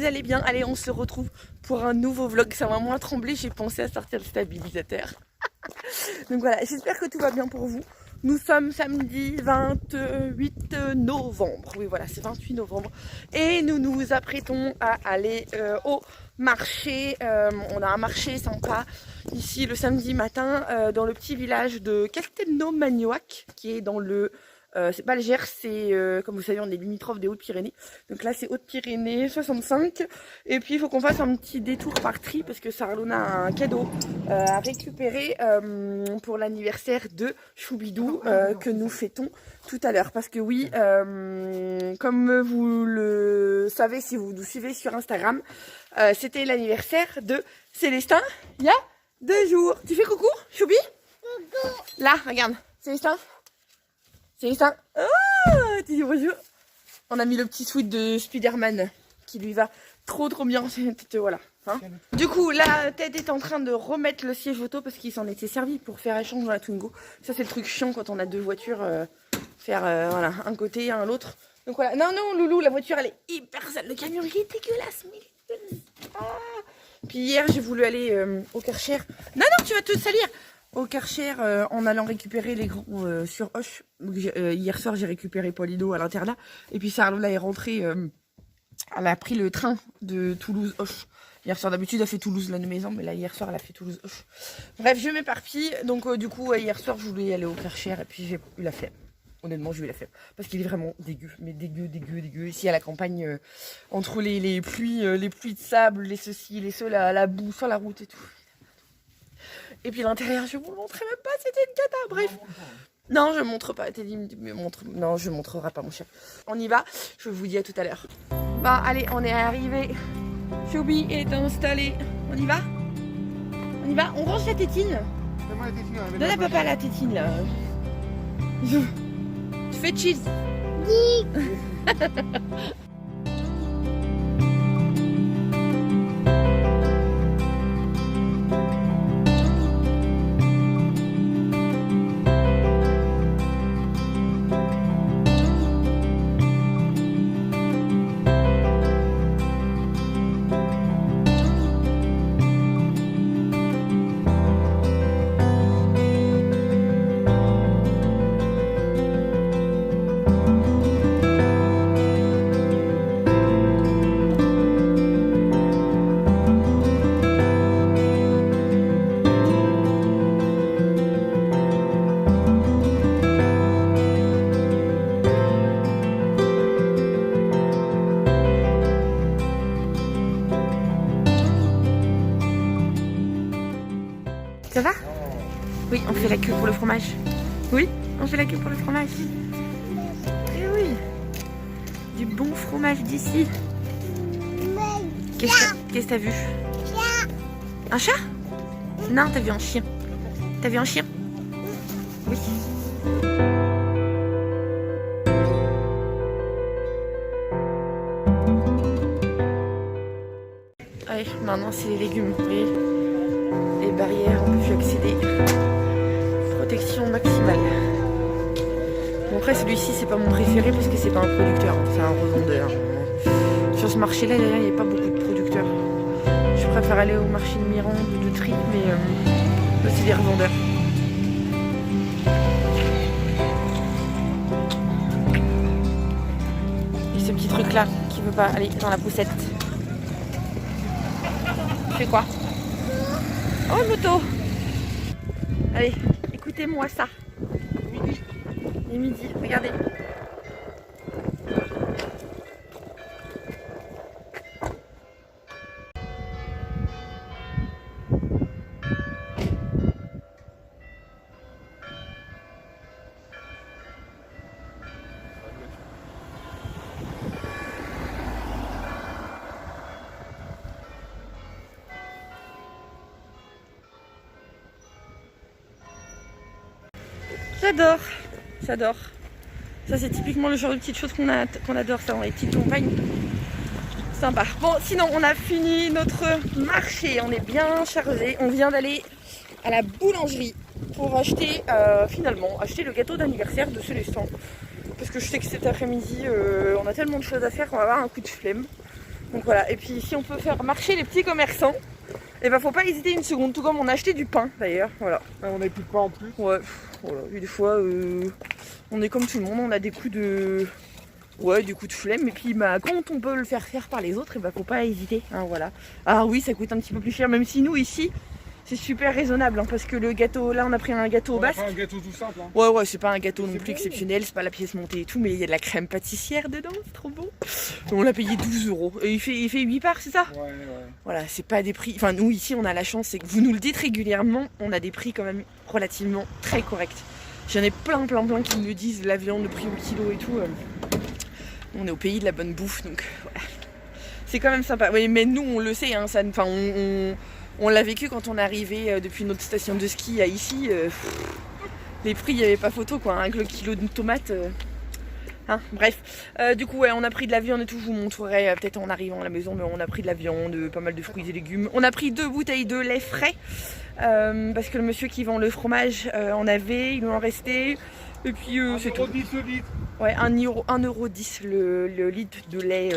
vous allez bien. Allez, on se retrouve pour un nouveau vlog. Ça m'a moins tremblé, j'ai pensé à sortir le stabilisateur. Donc voilà, j'espère que tout va bien pour vous. Nous sommes samedi 28 novembre. Oui, voilà, c'est 28 novembre. Et nous nous apprêtons à aller au marché. On a un marché sympa ici le samedi matin dans le petit village de Castelnau-Magnoac qui est dans le... c'est pas le Gers, c'est comme vous savez on est limitrophe des Hautes-Pyrénées. Donc là c'est Hautes-Pyrénées 65. Et puis il faut qu'on fasse un petit détour par Tri parce que Sarlona a un cadeau à récupérer pour l'anniversaire de Choubidou que nous fêtons tout à l'heure. Parce que oui, comme vous le savez si vous nous suivez sur Instagram, c'était l'anniversaire de Célestin il y a 2 jours. Tu fais coucou Choubi? Coucou. Là, regarde, Célestin. Célestin, oh, tu dis bonjour. On a mis le petit sweat de Spider-Man qui lui va trop bien. Voilà. Hein. Du coup, là, Ted est en train de remettre le siège auto parce qu'il s'en était servi pour faire échange dans la Twingo. Ça, c'est le truc chiant quand on a 2 voitures. Faire voilà, un côté, un l'autre. Donc voilà. Non, Loulou, la voiture, elle est hyper sale. Le camion, il est dégueulasse. Ah. Puis hier, j'ai voulu aller au Karcher. Non, tu vas te salir. Au Karcher en allant récupérer les grands sur Hoche. Hier soir j'ai récupéré Paulido à l'internat et puis Sarlona est rentrée, elle a pris le train de Toulouse-Hoche. Hier soir d'habitude elle fait Toulouse-Lannemezan mais là hier soir elle a fait Toulouse-Hoche. Bref je m'éparpille donc du coup hier soir je voulais aller au Karcher et puis j'ai eu la flemme. Honnêtement j'ai eu la flemme parce qu'il est vraiment dégueu, mais dégueu. Ici à la campagne entre les pluies de sable, les ceci, les ceux, la boue sur la route et tout. Et puis l'intérieur, je vous le montrerai même pas, c'était une cata, bref. Non, je montre pas, Teddy me montre. Non, je montrerai pas mon chien. On y va, je vous dis à tout à l'heure. Bah allez, on est arrivé. Choubi est installé. On y va? On y va? On range la tétine. Donne à papa la tétine là. Tu fais cheese. Ça va? Oui, on fait la queue pour le fromage. Oui, on fait la queue pour le fromage. Eh oui, du bon fromage d'ici. Qu'est-ce que t'as vu? Un chat? Non, t'as vu un chien. T'as vu un chien? Oui. Allez, maintenant c'est les légumes, vous voyez. Les barrières, on peut plus accéder. Protection maximale. Bon après celui-ci c'est pas mon préféré parce que c'est pas un producteur, c'est un revendeur. Sur ce marché là il n'y a pas beaucoup de producteurs. Je préfère aller au marché de Mirande ou de Tri, mais là c'est des revendeurs. Et ce petit truc là qui veut pas aller dans la poussette. Tu fais quoi? Oh moto. Allez, écoutez-moi ça. Midi. Et midi, regardez. J'adore. Ça c'est typiquement le genre de petites choses qu'on adore ça dans les petites campagnes. Sympa. Bon sinon on a fini notre marché, on est bien chargé. On vient d'aller à la boulangerie pour acheter finalement le gâteau d'anniversaire de Célestin. Parce que je sais que cet après-midi on a tellement de choses à faire qu'on va avoir un coup de flemme. Donc voilà, et puis si on peut faire marcher les petits commerçants, et ben faut pas hésiter une seconde, tout comme on a acheté du pain d'ailleurs, voilà. On n'avait plus de pain en plus. Ouais, voilà, et des fois on est comme tout le monde, on a des coups de... Ouais, du coup de flemme, et puis bah, quand on peut le faire faire par les autres, et bah faut pas hésiter, hein, voilà. Ah oui, ça coûte un petit peu plus cher, même si nous ici, c'est super raisonnable, hein, parce que le gâteau, là on a pris un gâteau basque. On a pris un gâteau tout simple. Hein. Ouais, c'est pas un gâteau non plus bon. exceptionnel, c'est pas la pièce montée et tout, mais il y a de la crème pâtissière dedans, c'est trop bon. On l'a payé 12 €, et il fait 8 parts, c'est ça? Ouais. Voilà, c'est pas des prix, enfin nous ici on a la chance, c'est que vous nous le dites régulièrement, on a des prix quand même relativement très corrects. J'en ai plein qui me le disent, la viande, le prix au kilo et tout. On est au pays de la bonne bouffe, donc voilà. C'est quand même sympa. Oui, mais nous, on le sait, hein, ça, on l'a vécu quand on est arrivé depuis notre station de ski à ici. Les prix, il n'y avait pas photo, quoi. Hein, le kilo de tomates. Hein, bref. Du coup, ouais, on a pris de la viande et tout. Je vous montrerai peut-être en arrivant à la maison, mais on a pris de la viande, pas mal de fruits et légumes. On a pris 2 bouteilles de lait frais. Parce que le monsieur qui vend le fromage en avait, il nous en restait. Et puis c'est tout. 1,10 € le litre. Ouais, 1,10 € le litre de lait,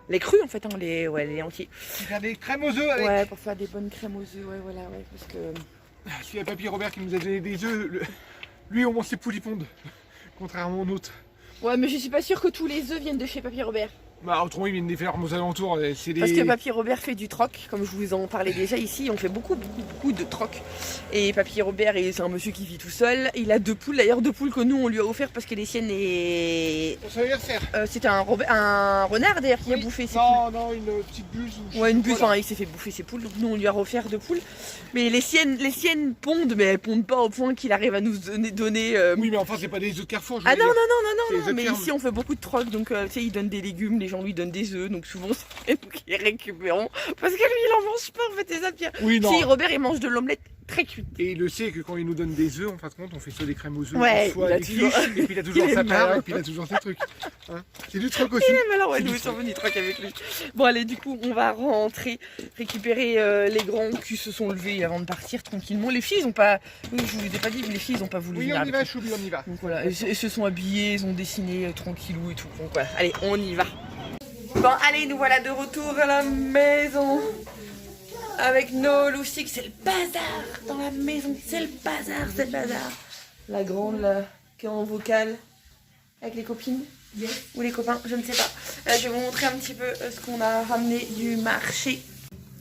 lait cru en fait, hein, les entiers. Pour faire des crèmes aux œufs avec. Ouais, pour faire des bonnes crèmes aux œufs, ouais, voilà, ouais, parce que... S'il y a Papy Robert qui nous a donné des œufs, lui au moins ses poules y pondent, contrairement aux nôtres. Ouais, mais je suis pas sûre que tous les œufs viennent de chez Papy Robert. Bah autrement ils viennent des fermes aux alentours, c'est des... Parce que Papy Robert fait du troc, comme je vous en parlais déjà ici, on fait beaucoup de troc. Et Papy Robert, c'est un monsieur qui vit tout seul, il a 2 poules, d'ailleurs 2 poules que nous on lui a offert parce que les siennes est... Pour son anniversaire. C'était un renard d'ailleurs qui a bouffé ses poules. Non, une petite buse. Ouais, une buse, enfin, il s'est fait bouffer ses poules, donc nous on lui a offert 2 poules. Mais les siennes pondent, mais elles pondent pas au point qu'il arrive à nous donner... Oui, mais enfin c'est pas des œufs de Carrefour, je veux Ah non, dire. non, mais ici on fait beaucoup de troc, donc tu sais, il donne des légumes, les gens lui donnent des œufs, donc souvent c'est nous qui les récupérons, parce que lui il en mange pas en fait, c'est ça Pierre. Oui, non. Si Robert il mange de l'omelette très cuite. Et il le sait que quand il nous donne des œufs, en fin de compte, on fait soit des crèmes aux œufs, Ouais, soit il a des toujours- quiches, et puis il a toujours il est sa part, malin. et puis il a toujours ses trucs. Hein, c'est du troc aussi. Il est malin, ouais, nous sommes venus troc avec lui. Bon allez, du coup on va rentrer, récupérer les grands qui se sont levés avant de partir tranquillement. Les filles ils ont pas, oui, je vous l'ai pas dit, mais les filles ils ont pas voulu Oui, venir on y avec va, nous. Choubi, on y va. Donc voilà, ils se sont habillés, ils ont dessiné tranquillou et tout. Donc voilà, allez, on y va. Bon, allez, nous voilà de retour à la maison. Avec nos loustiques, c'est le bazar dans la maison. C'est le bazar. La grande, là, qui est en vocal. Avec les copines ou les copains, je ne sais pas. Je vais vous montrer un petit peu ce qu'on a ramené du marché.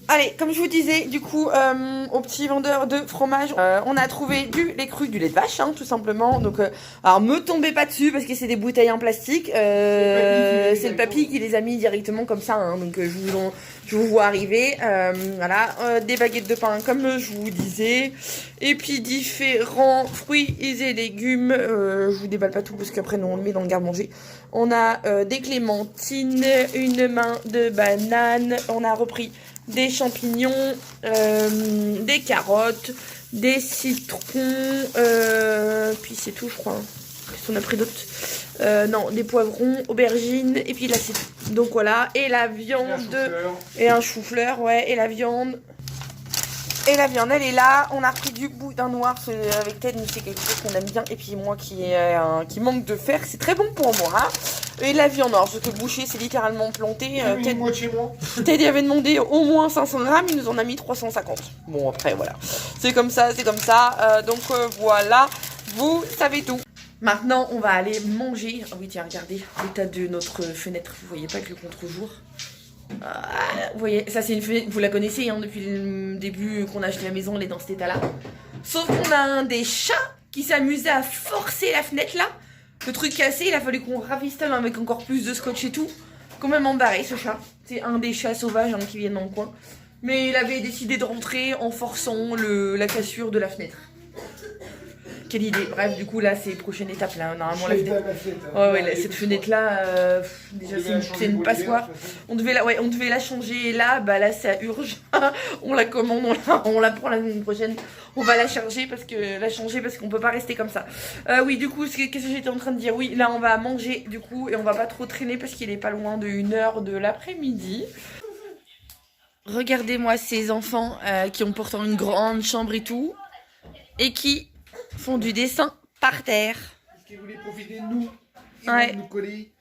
Allez, comme je vous disais, du coup, au petit vendeur de fromage, on a trouvé du lait cru, du lait de vache, hein, tout simplement. Donc, alors me tombez pas dessus parce que c'est des bouteilles en plastique. C'est le papy qui les a mis directement comme ça. Hein, donc, je vous vois arriver. Voilà, des baguettes de pain comme je vous disais. Et puis différents fruits et légumes. Je vous déballe pas tout parce qu'après nous on le met dans le garde-manger. On a des clémentines, une main de banane. On a repris des champignons, des carottes, des citrons, puis c'est tout je crois. Qu'est-ce qu'on a pris d'autre? Non, des poivrons, aubergines, et puis là c'est tout. Donc voilà, et la viande, et un chou-fleur, ouais, et la viande. Et la viande, elle est là. On a repris du boudin noir avec Ted, c'est quelque chose qu'on aime bien. Et puis moi qui manque de fer, c'est très bon pour moi. Hein. Et la viande, alors ce que le boucher c'est littéralement planté. Ted avait demandé au moins 500 grammes, il nous en a mis 350. Bon après voilà, c'est comme ça, donc voilà, vous savez tout. Maintenant on va aller manger. Ah oui tiens, regardez l'état de notre fenêtre, vous voyez pas que le contre-jour. Vous voyez, ça c'est une fenêtre, vous la connaissez hein, depuis le début qu'on a acheté la maison, elle est dans cet état là. Sauf qu'on a un des chats qui s'amusait à forcer la fenêtre là. Le truc cassé, il a fallu qu'on ravistole avec encore plus de scotch et tout. Quand même embarré ce chat. C'est un des chats sauvages hein, qui viennent dans le coin. Mais il avait décidé de rentrer en forçant la cassure de la fenêtre. Quelle idée. Bref, du coup, là, c'est prochaine étape. Là. Normalement, la fenêtre. Ouais, cette fenêtre-là, déjà, c'est une passoire. On devait la changer. Et là, là, ça urge. On la commande, on la prend la semaine prochaine. On va la changer parce qu'on peut pas rester comme ça. Oui, du coup, qu'est-ce que j'étais en train de dire? Oui, là, on va manger, du coup, et on va pas trop traîner parce qu'il est pas loin de 1h de l'après-midi. Regardez-moi ces enfants qui ont pourtant une grande chambre et tout. Et qui font du dessin par terre. Parce qu'ils voulaient profiter de nous. Ils ouais. nous coller.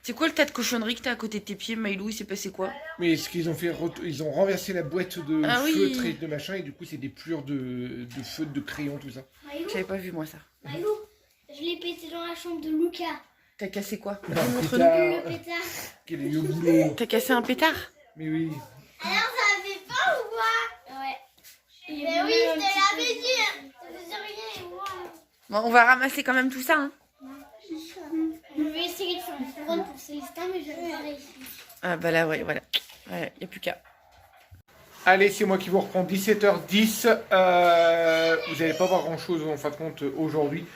C'est quoi le tas de cochonneries que t'as à côté de tes pieds, Maïlou? Il s'est passé quoi? Mais ce qu'ils ont fait, ils ont renversé la boîte de Ah oui. feutre et de machin, et du coup, c'est des plures de feutre, de crayon, tout ça. Maïlou, J'avais pas vu moi ça. Maïlou, je l'ai pété dans la chambre de Lucas. T'as cassé quoi? Non, Montre-nous. Le pétard. Quel est le boulot. T'as cassé un pétard? Mais oui. Alors ça fait pas ou quoi? Ouais. Mais oui, je te l'avais dit. Ça faisait rien et moi. Bon, on va ramasser quand même tout ça, hein. Je vais essayer de faire une couronne pour Célestin, mais je vais pas réussir. Ah bah là, ouais, voilà. Ouais, y a plus qu'à. Allez, c'est moi qui vous reprends 17h10. Vous n'allez pas voir grand chose en fin de compte aujourd'hui.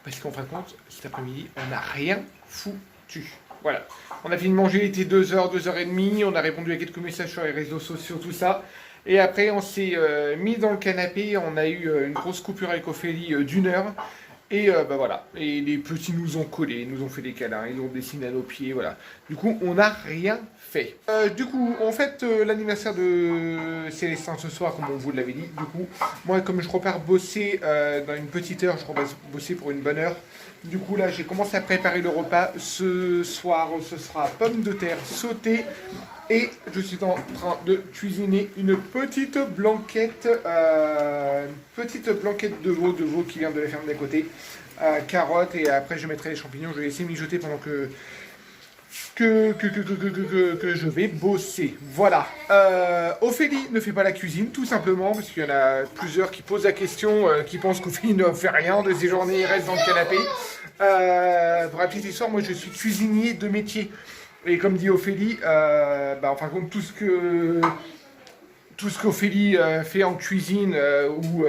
Parce qu'en fin de compte, cet après-midi, on n'a rien foutu. Voilà. On a fini de manger, il était 2h, 2h30. On a répondu à quelques messages sur les réseaux sociaux, tout ça. Et après, on s'est mis dans le canapé. On a eu une grosse coupure avec Ophélie d'1 heure. Et bah voilà, et les petits nous ont collés, nous ont fait des câlins, ils ont dessiné à nos pieds, voilà. Du coup, on n'a rien fait. Du coup, on fête l'anniversaire de Célestin ce soir, comme on vous l'avait dit. Du coup, moi, comme je repars bosser dans une petite heure, je repars bosser pour une bonne heure. Du coup, là, j'ai commencé à préparer le repas. Ce soir, ce sera pommes de terre sautées. Et je suis en train de cuisiner une petite blanquette de veau qui vient de la ferme d'à côté. Carottes, et après je mettrai les champignons. Je vais laisser mijoter pendant que je vais bosser. Voilà. Ophélie ne fait pas la cuisine, tout simplement, parce qu'il y en a plusieurs qui posent la question, qui pensent qu'Ophélie ne fait rien de ses journées, reste dans le canapé. Pour la petite histoire, moi je suis cuisinier de métier. Et comme dit Ophélie, en fin de compte, tout ce qu'Ophélie fait en cuisine, ou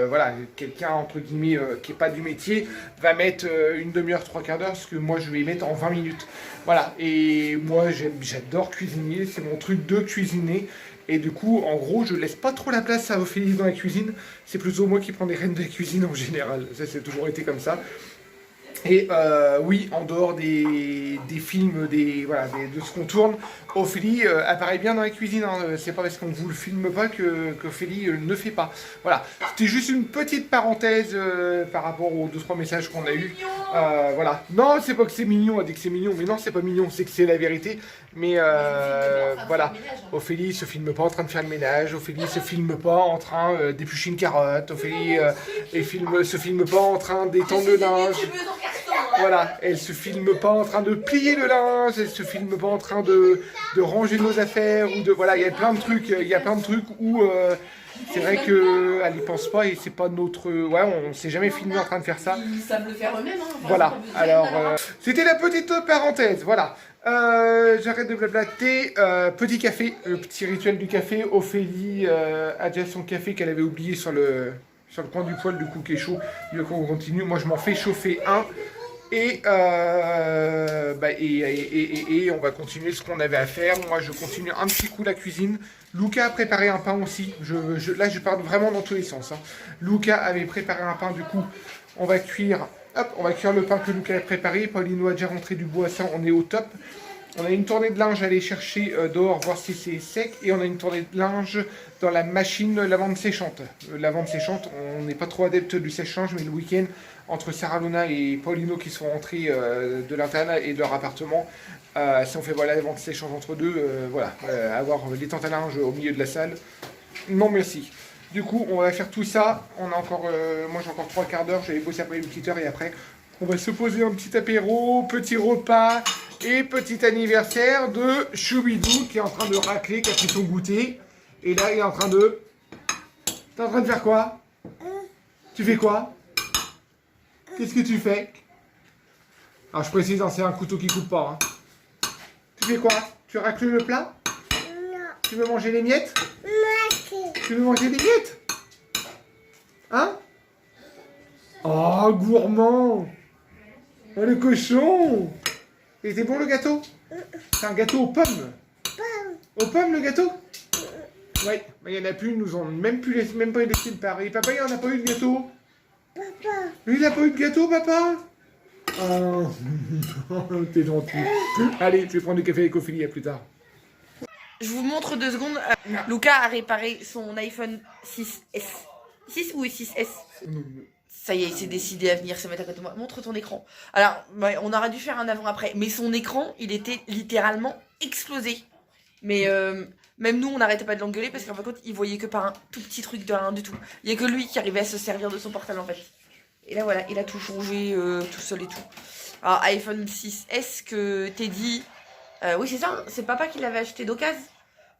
voilà, quelqu'un entre guillemets qui n'est pas du métier, va mettre une demi-heure, trois quarts d'heure, parce que moi je vais mettre en 20 minutes. Voilà, et moi j'adore cuisiner, c'est mon truc de cuisiner. Et du coup, en gros, je laisse pas trop la place à Ophélie dans la cuisine, c'est plutôt moi qui prends les rênes de la cuisine en général. Ça, c'est toujours été comme ça. Et oui, en dehors des films, de ce qu'on tourne, Ophélie apparaît bien dans la cuisine. Hein. C'est pas parce qu'on vous le filme pas qu'Ophélie ne fait pas. Voilà, c'était juste une petite parenthèse par rapport aux 2-3 messages qu'on a eus. Voilà. Non, c'est pas que c'est mignon, elle dit que c'est mignon, mais non, c'est pas mignon, c'est que c'est la vérité. Mais voilà, Ophélie se filme pas en train de faire le ménage, Ophélie se filme pas en train d'éplucher une carotte, Ophélie se filme pas en train d'étendre le linge. Voilà, elle se filme pas en train de plier le linge, elle se filme pas en train de ranger nos affaires, ou de voilà, il y a plein de trucs, où c'est vrai qu'elle n'y pense pas, et c'est pas notre, on s'est jamais filmé en train de faire ça. Ils savent le faire eux-mêmes, hein. Voilà, alors c'était la petite parenthèse, voilà. J'arrête de blablater. Petit café, le petit rituel du café. Ophélie a déjà son café qu'elle avait oublié sur le coin du poêle, du coup qui est chaud. Du coup on continue, moi je m'en fais chauffer un. Et on va continuer ce qu'on avait à faire. Moi, je continue un petit coup la cuisine. Luca a préparé un pain aussi. Là, je parle vraiment dans tous les sens. Hein. Luca avait préparé un pain, du coup, on va cuire le pain que Luca a préparé. Paulino a déjà rentré du bois, ça, on est au top. On a une tournée de linge à aller chercher dehors, voir si c'est sec. Et on a une tournée de linge dans la machine lavande séchante. Lavande séchante, on n'est pas trop adepte du sèche-linge, mais le week-end, entre Sarah Luna et Paulino qui sont rentrés de l'internat et de leur appartement, si on fait la lavande séchante entre deux, avoir les tentes à linge au milieu de la salle, non merci. Du coup, on va faire tout ça. On a encore, moi j'ai encore 3 quarts d'heure, je vais bosser après une petite heure, et après on va se poser un petit apéro, petit repas et petit anniversaire de Choubidou qui est en train de racler, qui a pris son goûter. Et là, il est en train de... T'es en train de faire quoi? Tu fais quoi? Qu'est-ce que tu fais? Alors je précise, hein, c'est un couteau qui coupe pas. Hein. Tu fais quoi? Tu racles le plat? Non. Tu veux manger les miettes? Non. Tu veux manger les miettes? Hein? Oh, gourmand! Oh, le cochon! Et c'est bon le gâteau? C'est un gâteau aux pommes? Aux pommes le gâteau? Oui, mais il n'y en a plus, ils nous ont même pas laissé de part. Et papa, il n'en a pas eu de gâteau? Papa! Lui, il n'a pas eu de gâteau, papa? Oh, t'es gentil. Allez, je vais prendre du café avec Ophélie, à plus tard. Je vous montre 2 secondes. Luca a réparé son iPhone 6S. 6 ou 6S? Ça y est, il s'est décidé à venir se mettre à côté de moi. Montre ton écran. Alors, ouais, on aurait dû faire un avant-après. Mais son écran, il était littéralement explosé. Mais même nous, on n'arrêtait pas de l'engueuler parce qu'en fin de compte, il voyait que par un tout petit truc de rien du tout. Il n'y a que lui qui arrivait à se servir de son portable en fait. Et là, voilà, il a tout changé tout seul et tout. Alors, iPhone 6S que Teddy... oui, c'est ça, c'est papa qui l'avait acheté d'occasion.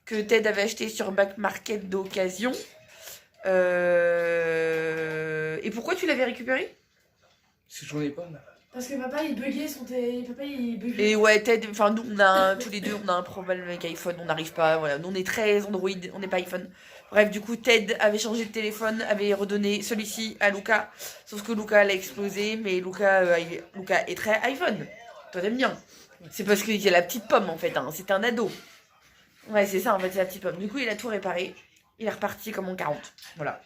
Que Ted avait acheté sur Back Market d'occasion. Et pourquoi tu l'avais récupéré? Si j'en ai pas, là. Parce que papa il buguait son papa il buguait. Et ouais, Ted, enfin nous on a tous les deux on a un problème avec iPhone, on n'arrive pas, voilà, nous on est très Android, on n'est pas iPhone. Bref, du coup Ted avait changé de téléphone, avait redonné celui-ci à Luca, sauf que Luca l'a explosé, mais Luca est très iPhone. Toi t'aimes bien. C'est parce qu'il y a la petite pomme en fait, hein. C'est un ado. Ouais, c'est ça en fait, c'est la petite pomme. Du coup il a tout réparé, il est reparti comme en 40. Voilà.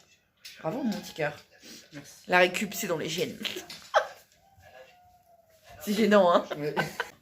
Bravo mon petit cœur. Merci. La récup c'est dans les gènes. C'est gênant, hein. Ouais.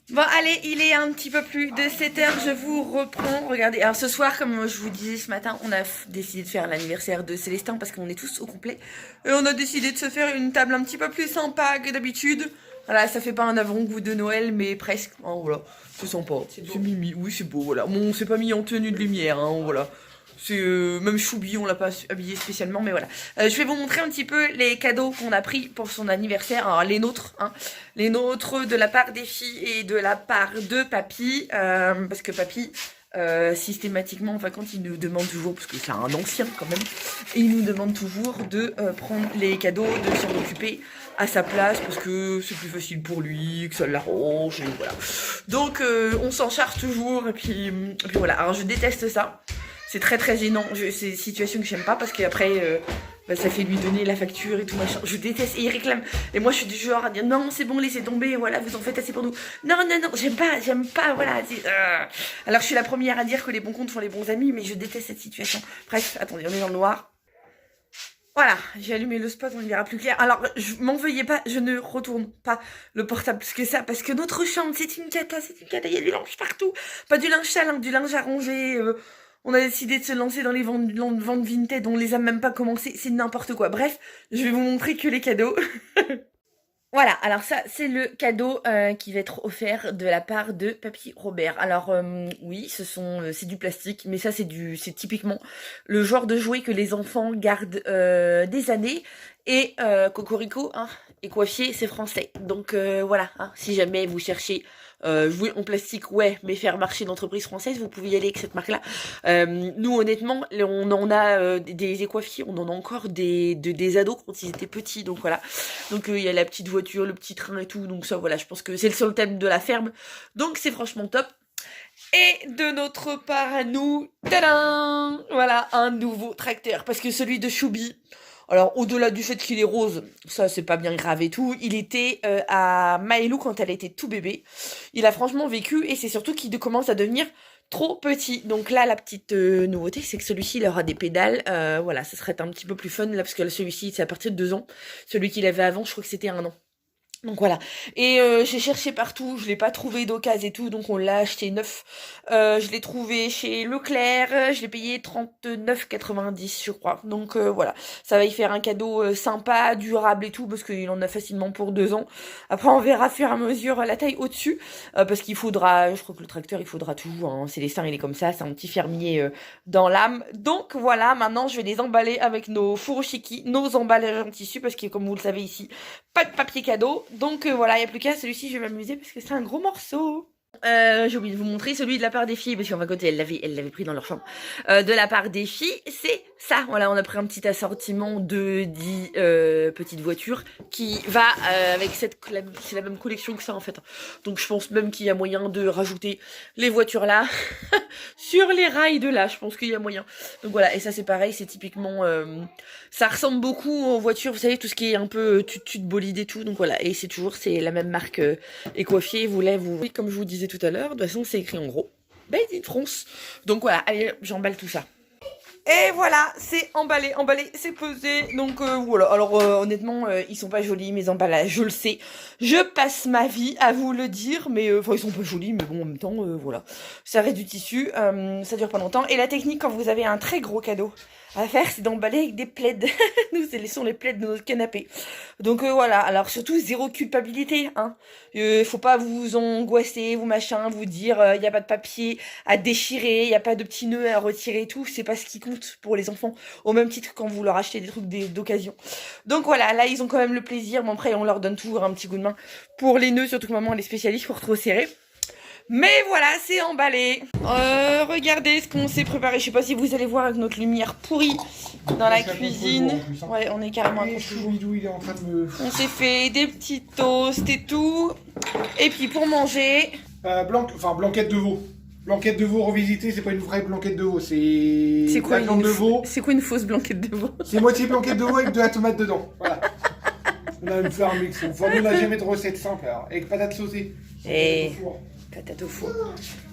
Bon, allez, il est un petit peu plus de 7h, je vous reprends. Regardez, alors ce soir, comme je vous disais ce matin, on a décidé de faire l'anniversaire de Célestin parce qu'on est tous au complet. Et on a décidé de se faire une table un petit peu plus sympa que d'habitude. Voilà, ça fait pas un avant-goût de Noël, mais presque. Hein, voilà, c'est sympa. C'est mimi, oui, c'est beau, voilà. Bon, on s'est pas mis en tenue de lumière, hein, voilà. C'est même Choubi, on l'a pas habillé spécialement, mais voilà. Je vais vous montrer un petit peu les cadeaux qu'on a pris pour son anniversaire. Alors les nôtres, hein, les nôtres de la part des filles et de la part de papy, parce que papy, systématiquement, enfin quand il nous demande toujours, parce que c'est un ancien quand même, et il nous demande toujours de prendre les cadeaux, de s'en occuper à sa place, parce que c'est plus facile pour lui, que ça l'arrange, et voilà. Donc on s'en charge toujours, et puis voilà. Alors je déteste ça. C'est très très gênant, c'est une situation que j'aime pas parce qu'après ça fait lui donner la facture et tout machin. Je déteste et il réclame. Et moi je suis du genre à dire non c'est bon laissez tomber, voilà vous en faites assez pour nous. Non j'aime pas, voilà. Alors je suis la première à dire que les bons comptes font les bons amis mais je déteste cette situation. Bref, attendez on est dans le noir. Voilà, j'ai allumé le spot, on y verra plus clair. Alors, m'en veuillez pas, je ne retourne pas le portable plus que ça, parce que notre chambre, c'est une cata, il y a du linge partout. Pas du linge sale, hein, du linge à ranger. On a décidé de se lancer dans les ventes Vinted, on les a même pas commencé, c'est n'importe quoi. Bref, je vais vous montrer que les cadeaux. Voilà, alors ça, c'est le cadeau qui va être offert de la part de Papy Robert. Alors, oui, c'est du plastique, mais ça, c'est typiquement le genre de jouet que les enfants gardent des années. Et Cocorico, hein, et coiffier, c'est français. Donc, voilà, hein, si jamais vous cherchez jouer en plastique, ouais, mais faire marcher d'entreprise française, vous pouvez y aller avec cette marque-là. Nous, honnêtement, on en a des écoiffiers, on en a encore des ados quand ils étaient petits, donc voilà. Donc il y a la petite voiture, le petit train et tout, donc ça, voilà, je pense que c'est sur le thème de la ferme, donc c'est franchement top. Et de notre part à nous, tadam, voilà, un nouveau tracteur, parce que celui de Choubi, alors au-delà du fait qu'il est rose, ça c'est pas bien grave et tout, il était à Maëlou quand elle était tout bébé. Il a franchement vécu et c'est surtout qu'il commence à devenir trop petit. Donc là la petite nouveauté c'est que celui-ci il aura des pédales, voilà, ça serait un petit peu plus fun là parce que celui-ci c'est à partir de 2 ans. Celui qu'il avait avant je crois que c'était 1 an. Donc voilà, et j'ai cherché partout, je l'ai pas trouvé d'occasion et tout, donc on l'a acheté neuf. Je l'ai trouvé chez Leclerc, je l'ai payé 39,90 je crois. Donc voilà, ça va y faire un cadeau sympa, durable et tout, parce qu'il en a facilement pour 2 ans. Après on verra fur et à mesure la taille au-dessus, parce qu'il faudra, je crois que le tracteur il faudra tout, hein, Célestin il est comme ça, c'est un petit fermier dans l'âme. Donc voilà, maintenant je vais les emballer avec nos furoshiki, nos emballages en tissu, parce que comme vous le savez ici, pas de papier cadeau. Donc voilà, il n'y a plus qu'à celui-ci, je vais m'amuser parce que c'est un gros morceau. J'ai oublié de vous montrer celui de la part des filles, parce qu'en fin de compte, elle l'avait pris dans leur chambre. De la part des filles, c'est ça. Voilà, on a pris un petit assortiment de 10 petites voitures qui va avec c'est la même collection que ça en fait. Donc je pense même qu'il y a moyen de rajouter les voitures là sur les rails de là. Je pense qu'il y a moyen. Donc voilà, et ça c'est pareil, c'est typiquement ça ressemble beaucoup aux voitures, vous savez, tout ce qui est un peu tut bolide et tout. Donc voilà, et c'est la même marque Écoiffier. Oui, comme je vous disais tout à l'heure, de toute façon c'est écrit en gros Made in France. Donc voilà, allez, j'emballe tout ça. Et voilà, c'est emballé, c'est pesé. Donc voilà, alors honnêtement, ils sont pas jolis mes emballages, je le sais. Je passe ma vie à vous le dire, mais enfin ils sont pas jolis, mais bon en même temps, voilà. Ça reste du tissu, ça dure pas longtemps. Et la technique quand vous avez un très gros cadeau à faire, c'est d'emballer avec des plaids. Nous, ce sont les plaids de notre canapé. Donc voilà, alors surtout zéro culpabilité, hein. Faut pas vous angoisser, vous machin, vous dire y a pas de papier à déchirer, y a pas de petits nœuds à retirer et tout, c'est pas ce qui compte pour les enfants, au même titre que quand vous leur achetez des trucs d'occasion. Donc voilà, là ils ont quand même le plaisir, bon après on leur donne toujours un petit coup de main pour les nœuds, surtout que maman elle est spécialiste pour trop serrer. Mais voilà, c'est emballé. Regardez ce qu'on s'est préparé. Je sais pas si vous allez voir avec notre lumière pourrie dans la cuisine. Ouais, on est carrément à contre-jour. Il est en train de me... On s'est fait des petits toasts et tout. Et puis pour manger... blanquette de veau. Blanquette de veau revisitée, c'est pas une vraie blanquette de veau, c'est quoi la viande de veau. C'est quoi une fausse blanquette de veau? C'est moitié blanquette de veau avec de la tomate dedans. Voilà. On a même fait un mix. Enfin, nous, on n'a jamais de recette simple, alors. Avec patates sautées. Et patates au four.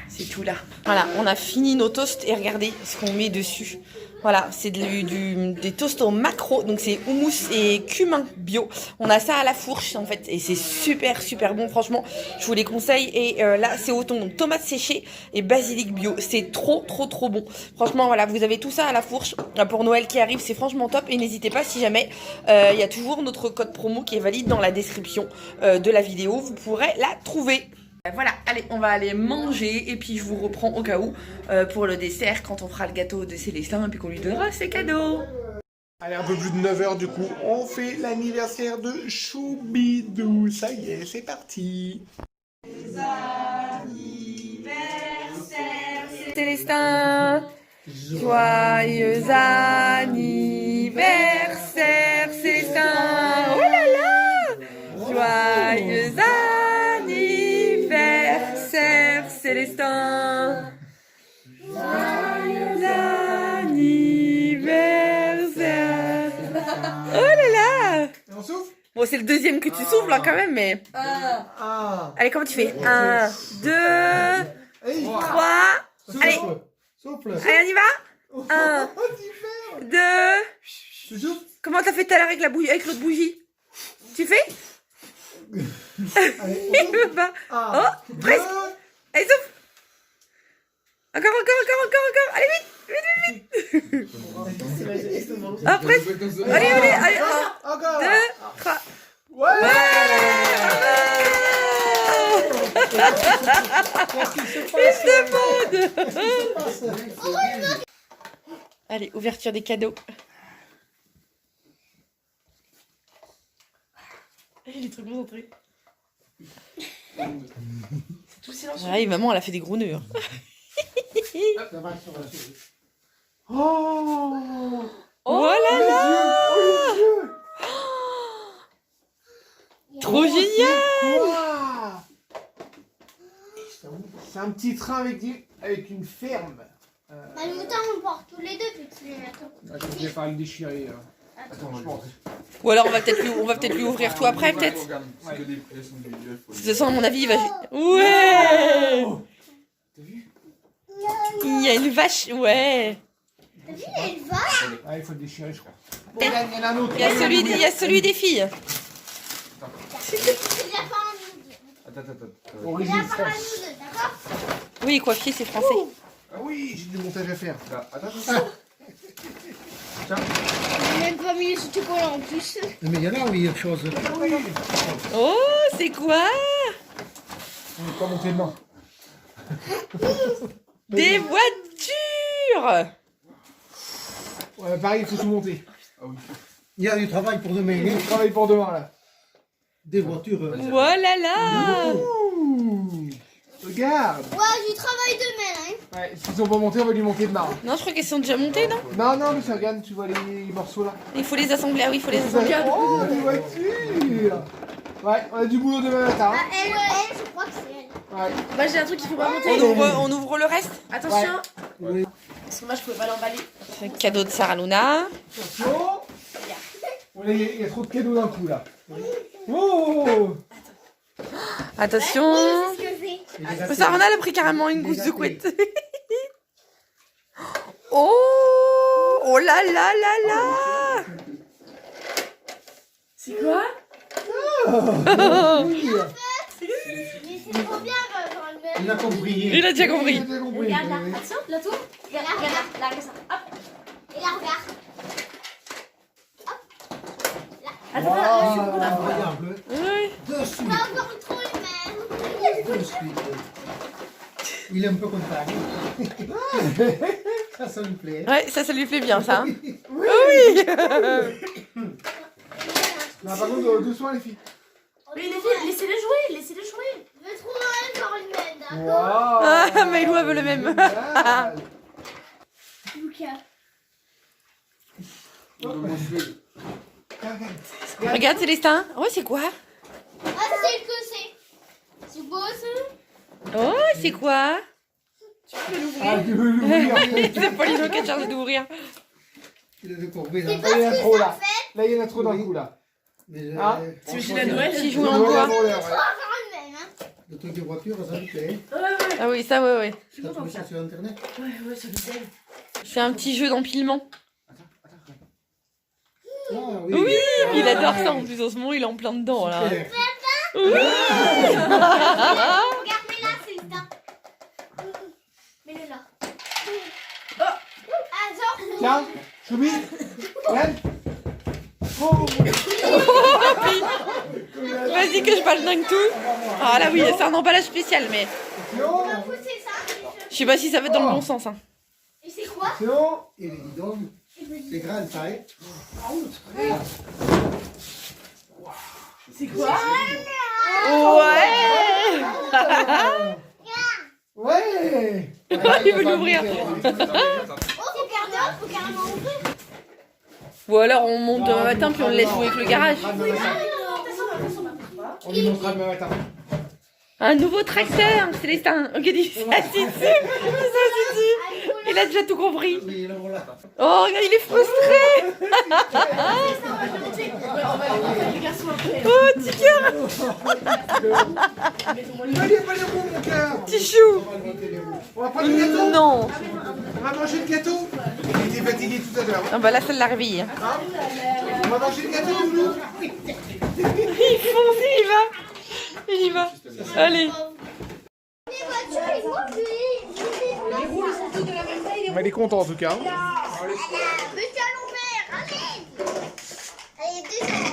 C'est tout là. Voilà, on a fini nos toasts et regardez ce qu'on met dessus. Voilà, c'est des toasts au maquereau. Donc c'est houmous et cumin bio. On a ça à la fourche en fait. Et c'est super super bon. Franchement, je vous les conseille. Et là, c'est au thon. Donc tomates séchées et basilic bio. C'est trop bon. Franchement, voilà, vous avez tout ça à la fourche. Pour Noël qui arrive, c'est franchement top. Et n'hésitez pas si jamais, il y a toujours notre code promo qui est valide dans la description de la vidéo. Vous pourrez la trouver. Voilà, allez, on va aller manger et puis je vous reprends au cas où pour le dessert quand on fera le gâteau de Célestin et puis qu'on lui donnera ses cadeaux. Allez, un peu plus de 9 h du coup, on fait l'anniversaire de Choubidou. Ça y est, c'est parti. Célestin, joyeux anniversaire Célestin. Oh là là, joyeux anniversaire Célestin. Joyeux anniversaire. Oh là là. On souffle? Bon, c'est le deuxième que tu souffles hein, quand même, mais... Allez, comment tu fais? 1, 2, 3... Allez. Souffle. Allez, on y va? 1, 2... Comment t'as fait tout à l'heure avec la bougie, avec l'autre bougie? Tu fais? Il veut pas. Oh, presque. Allez, souffle. Encore. Allez, vite. Ah, presque. Allez. 1, 2, 3. Ouais. Qu'est-ce de monde. Allez, ouverture des cadeaux. Il est trop concentré. C'est tout silencieux. Ah, et maman, elle a fait des gros nœuds. Hein. Oh là là. Trop génial. C'est un petit train avec une ferme. Bah, le mouton, on le porte tous les deux, puis tu les mets. Je vais faire le déchirer. Attends, je pense. Ou alors on va peut-être lui ouvrir tout après, peut-être. De toute façon, à mon avis, il va... Ouais. T'as vu? Il y a une vache, ouais. T'as vu, il y a une vache? Ah, il faut le déchirer, je crois. Il y a celui des filles. C'est déjà pas un nous deux. Attends. C'est Origine déjà pas un France. nous deux, d'accord? Oui, coiffier, c'est français. Ah oui, j'ai du montage à faire. Attends. On n'a même pas mis les sous-collants en plus. Mais il y en a, oui, autre chose. Oh, c'est quoi? On n'est pas monté dedans. Des voitures. Ouais, pareil, il faut tout monter. Il y a du travail pour demain. Il y a du travail pour demain, là. Des voitures. Oh là là. Ouh, regarde. Ouais, du travail demain, hein. Ouais, s'ils sont pas montés, on va lui monter demain. Non, je crois qu'elles sont déjà montées, non? Non, mais ça, regarde, tu vois les morceaux là. Il faut les assembler, ah oui, il faut les assembler. Oh, des voitures. Ouais, on a du boulot demain matin. Ah, elle, je crois que c'est elle. Ouais. Bah, j'ai un truc qu'il faut pas monter. On ouvre le reste. Attention. Oui. Parce que moi, je pouvais pas l'emballer. C'est le cadeau de Sarah Luna. Attention. Il y a trop de cadeaux d'un coup là. Oh. Attention. C'est ce que j'ai. Sarah Luna, elle a pris carrément une gousse de couette. Oh. Oh là là là là. C'est quoi? Mais c'est trop bien quand on le met. Il a compris. Il a déjà compris. Il a compris. Regarde là, attention, la tour. Regarde, là, comme ça. Hop. Et là, regarde. Attends, Voilà, regarde. Oui. De suite. Pas encore trop le même. De suite. Il est un peu content. Ça lui plaît. Ouais, ça lui plaît bien, ça. Hein. Oui. Non, par contre, doucement les filles. Mais les filles, laissez-les jouer, laissez-les jouer. Je veux trop encore le même, d'accord? Waouh. Ah, Maïlou elle veut le même. Génial. Lucas. Regarde Célestin. Oh, c'est quoi? Ah, c'est que c'est. C'est beau ça? Oh, c'est quoi? Ah, tu veux l'ouvrir. C'est Paulino qui a chargé d'ouvrir. Il a découvert. C'est Là, pas il y en a ce que trop, ça là. fait. Là, il y en a trop d'un coup, là. Mais Ah. T'imagines à Noël? Qui joue en bois. Trop encore le même, hein. le truc de voiture, ça lui plaît. Ouais. Ah oui, ça, ouais. Tu as trouvé ça sur internet? Ouais, sur le tel. C'est un petit jeu d'empilement. Ah, Oui, il adore ça en plus. En ce moment, il est en plein dedans, là. Super. Regarde, mais là, c'est le temps. Mets-le là. Attends. Tiens, Choubi. Regarde. Oh. Vas-y que je balle dingue tout. Ah là oui, c'est un emballage spécial, mais C'est bon. On va pousser ça. je sais pas si ça va être dans le bon sens. Hein. Et c'est quoi? C'est bon. Et les guidons, c'est grand, ça, hein? C'est quoi? Ouais. Ouais. Il veut l'ouvrir. Oh, faut garder, faut carrément ouvrir. Ou alors on monte demain matin puis on le laisse jouer avec le garage. On lui montrera demain matin. Un nouveau tracteur, Célestin. Ok, il s'assit dessus. Il s'assit dessus. Il a déjà tout compris. Oui, là, voilà. Oh, regarde, il est frustré. On va aller montrer les garçons après. Oh, petit cœur. Allez, pas les roues, mon cœur. Petit chou. On va prendre le gâteau. Non. On va manger le gâteau. Il était fatigué tout à l'heure. Ah bah là, ça l'a réveillé. On va manger le gâteau, Loulou. Il fonce, il y va. Il y va. Allez. Les voitures, ils vont plus. Elle est contente en tout cas. Monsieur Lambert, allez. Allez, descends.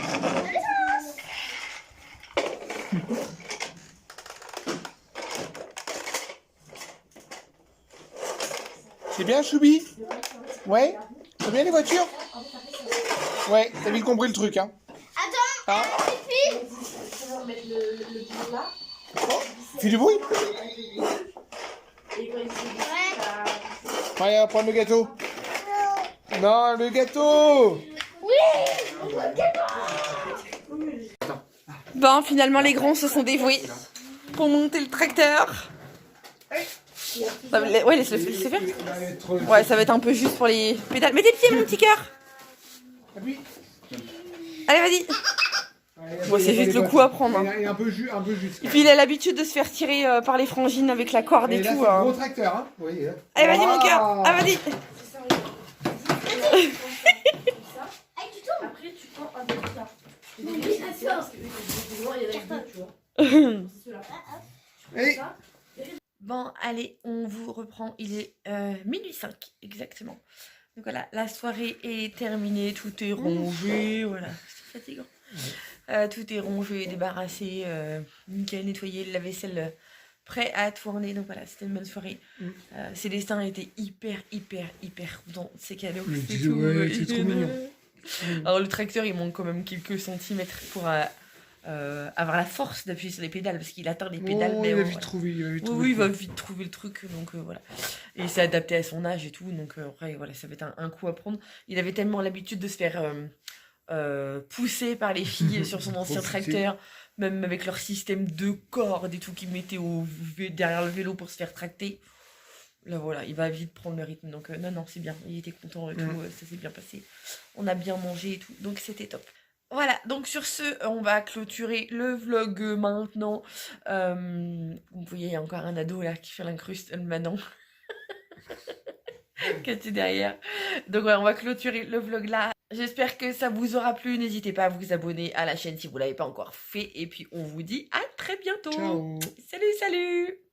C'est bien, Choubi? Ouais? C'est bien les voitures? Ouais, t'as vite compris le truc, hein? Attends, Ah. Fifi. Fais du bruit? Ouais. Ouais, on va prendre le gâteau. Non, le gâteau! Bon, finalement, les grands se sont dévoués pour monter le tracteur. Ouais, laisse-le faire. Ouais, ça va être un peu juste pour les pédales. Mets tes pieds, mon petit cœur. Appuie. Allez, vas-y. Bon, c'est juste le coup à prendre. Hein. Il est un peu juste. Et puis, il a l'habitude de se faire tirer par les frangines avec la corde et Et là, tout. c'est un Hein. gros tracteur, hein? Oui, hein. Allez, vas-y, mon cœur. Ah, vas-y. Allez, tu tournes. Après, tu prends un peu de ça. Oui, d'accord. Parce que devant, il y en a deux, tu vois. C'est ceux-là. Allez. Bon, allez, on vous reprend. Il est minuit 5, exactement. Donc voilà, la soirée est terminée. Tout est rangé. Voilà, c'est fatigant. Tout est rangé, débarrassé, nickel, nettoyé, le lave-vaisselle prêt à tourner. Donc voilà, c'était une bonne soirée. Célestin était hyper content de ses cadeaux. C'est tout. ouais, c'est trop mignon. Alors le tracteur, il manque quand même quelques centimètres pour avoir la force d'appuyer sur les pédales parce qu'il atteint les pédales. Oh, mais il va bon, vite voilà. trouver. Oui, il va vite trouver le truc, donc voilà. Et il s'est adapté à son âge et tout, donc après, voilà, ça va être un coup à prendre. Il avait tellement l'habitude de se faire pousser par les filles sur son ancien tracteur, même avec leur système de cordes et tout qu'ils mettaient derrière le vélo pour se faire tracter. Là, voilà, il va vite prendre le rythme, donc non, c'est bien, il était content et tout, ça s'est bien passé. On a bien mangé et tout, donc c'était top. Voilà, donc sur ce, on va clôturer le vlog maintenant. Vous voyez, il y a encore un ado là qui fait l'incruste maintenant. Cathy derrière. Donc ouais, on va clôturer le vlog là. J'espère que ça vous aura plu. N'hésitez pas à vous abonner à la chaîne si vous ne l'avez pas encore fait. Et puis on vous dit à très bientôt. Ciao. Salut, salut.